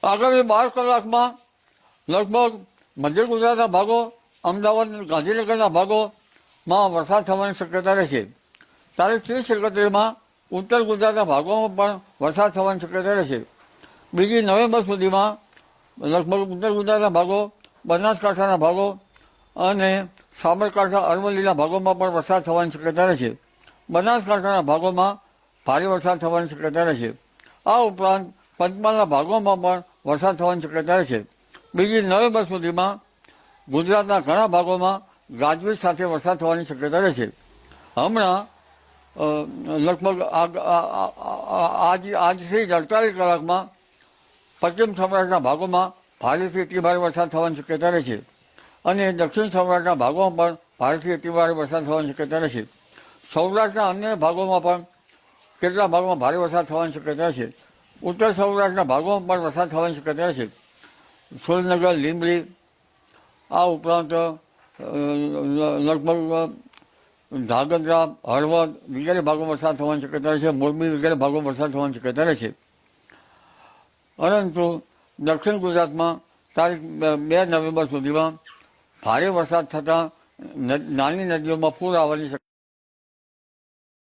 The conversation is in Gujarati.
આગામી 12 કલાકમાં લગભગ મધ્ય ગુજરાતના ભાગો, અમદાવાદ, ગાંધીનગરના ભાગોમાં વરસાદ થવાની શક્યતા રહેશે. તારીખ 30-31માં ઉત્તર ગુજરાતના ભાગોમાં પણ વરસાદ થવાની શક્યતા રહેશે. 2 નવેમ્બર સુધીમાં લગભગ ઉત્તર ગુજરાતના ભાગો, બનાસકાંઠાના ભાગો અને સાબરકાંઠા, અરવલ્લીના ભાગોમાં પણ વરસાદ થવાની શક્યતા રહેશે. બનાસકાંઠાના ભાગોમાં ભારે વરસાદ થવાની શક્યતા રહેશે. આ ઉપરાંત પંચમહાલના ભાગોમાં પણ વરસાદ થવાની શક્યતા રહેશે. 2 નવેમ્બર સુધીમાં ગુજરાતના ઘણા ભાગોમાં ગાજવીજ સાથે વરસાદ થવાની શક્યતા રહેશે. હમણાં લગભગ આજથી 48 કલાકમાં પશ્ચિમ સૌરાષ્ટ્રના ભાગોમાં ભારેથી અતિ ભારે વરસાદ થવાની શક્યતા રહેશે અને દક્ષિણ સૌરાષ્ટ્રના ભાગોમાં પણ ભારેથી અતિ ભારે વરસાદ થવાની શક્યતા રહેશે. સૌરાષ્ટ્રના અન્ય ભાગોમાં પણ કેટલાક ભાગોમાં ભારે વરસાદ થવાની શક્યતા રહેશે. ઉત્તર સૌરાષ્ટ્રના ભાગોમાં પણ વરસાદ થવાની શક્યતા રહેશે. સુરેન્દ્રનગર, લીંબડી, આ ઉપરાંત લગભગ ધાંગધ્રા, હળવદ વગેરે ભાગોમાં વરસાદ થવાની શક્યતા રહેશે. મોરબી વગેરે ભાગોમાં વરસાદ થવાની શક્યતા રહેશે. પરંતુ દક્ષિણ ગુજરાતમાં તારીખ 2 નવેમ્બર સુધીમાં ભારે વરસાદ થતાં નાની નદીઓમાં પૂર આવવાની શક્યતા